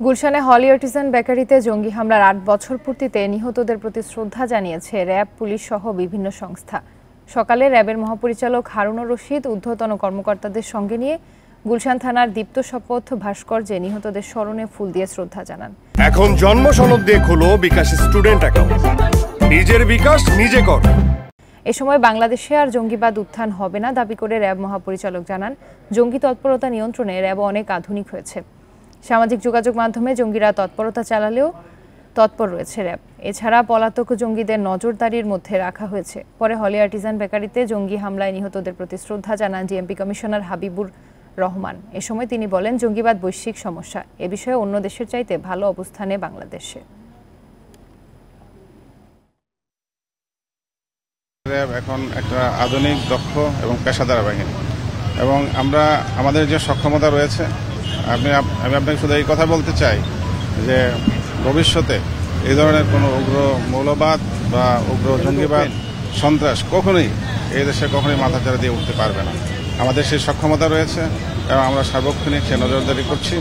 গুলশানে Holey Artisan বেকারিতে জঙ্গি হামলার ৮ বছর পূর্তিতে নিহতদের প্রতি শ্রদ্ধা জানিয়েছে র্যাব, পুলিশ সহ বিভিন্ন সংস্থা। সকালে র্যাবের মহাপরিচালক হারুনুর রশিদ ঊর্ধ্বতন কর্মকর্তাদের সঙ্গে নিয়ে গুলশান থানার দীপ্ত শপথ ভাস্কর্যে নিহতদের স্মরণে ফুল দিয়ে শ্রদ্ধা জানান। এখন জন্ম সনদ দিয়ে খোলো বিকাশ স্টুডেন্ট অ্যাকাউন্ট, নিজের বিকাশ নিজে কর। এ সময় বাংলাদেশে আর জঙ্গিবাদ উত্থান হবে না দাবি করে র্যাব মহাপরিচালক জানান, জঙ্গি তৎপরতা নিয়ন্ত্রণে র্যাব অনেক আধুনিক হয়েছে। সামাজিক যোগাযোগ মাধ্যমে জঙ্গিরা তৎপরতা চালালেও তৎপর রয়েছে র্যাব। এছাড়া পলাতক জঙ্গিদের নজরদারির মধ্যে রাখা হয়েছে। পরে হলি আর্টিজান বেকারিতে জঙ্গি হামলায় নিহতদের প্রতি শ্রদ্ধা জানান ডিএমপি কমিশনার হাবিবুর রহমান। এ সময় তিনি বলেন, জঙ্গিবাদ বৈশ্বিক সমস্যা, এ বিষয়ে অন্য দেশের চাইতে ভালো অবস্থানে বাংলাদেশে। র্যাব এখন একটা আধুনিক, দক্ষ এবং পেশাদার বাহিনী, এবং আমরা আমাদের যে সক্ষমতা রয়েছে, আমি আপনাকে শুধু এই কথা বলতে চাই যে ভবিষ্যতে এই ধরনের কোনো উগ্র মৌলবাদ বা উগ্র জঙ্গিবাদ, সন্ত্রাস কখনোই এই দেশে মাথাচাড়া দিয়ে উঠতে পারবে না। আমাদের সেই সক্ষমতা রয়েছে এবং আমরা সার্বক্ষণিক সে নজরদারি করছি।